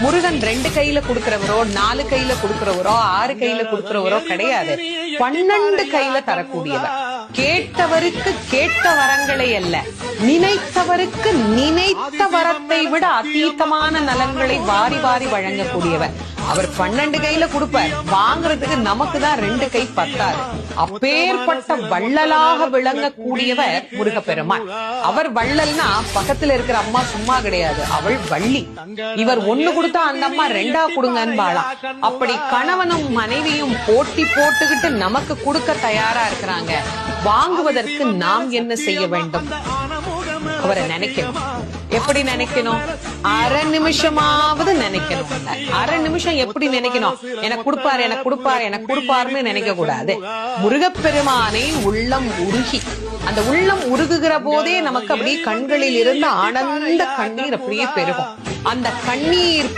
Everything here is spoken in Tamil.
முருகன் 2 கையில கொடுக்கிறவரோ 4 கையில கொடுக்கிறவரோ 6 கையில கொடுக்கிறவரோ கிடையாது. 12 கையில தரக்கூடியவர். கேட்டவருக்கு கேட்ட வரங்களை அல்ல, நினைத்தவருக்கு நினைத்த வரத்தை விட அதீதமான நலன்களை வாரி வாரி வழங்கக்கூடியவர். அவர் 12 கையில கொடுப்பார், வாங்குறதுக்கு நமக்கு தான் 2 கை பத்தாது. அப்பேற்பட்ட வள்ளலாக விளங்கக்கூடியவர் முருகப்பெருமான். அவர் வள்ளல்னா பக்கத்துல இருக்கிற அம்மா சும்மா கிடையாது, அவள் வள்ளி. இவர் 1 கொடுத்தா அந்த அம்மா 2 கொடுங்கன்னு வாழாம். அப்படி கணவனும் மனைவியும் போட்டி போட்டுக்கிட்டு நமக்கு கொடுக்க தயாரா இருக்கிறாங்க. வாங்குவதற்கு நாம் என்ன செய்ய வேண்டும்? அவரை நினைக்கணும். எப்படி நினைக்கணும்? அரை நிமிஷமாவது நினைக்கணும். அரை நிமிஷம் எப்படி நினைக்கணும்? எனக்கு கொடுப்பாரு, எனக்கு கொடுப்பாரு, எனக்கு கொடுப்பாருன்னு நினைக்க கூடாது. முருகப்பெருமானை உள்ளம் உருகி, அந்த உள்ளம் உருகுகிற போதே நமக்கு அப்படியே கண்களில் இருந்து ஆனந்த கண்ணீர் அப்படியே பெருகும். அந்த கண்ணீர்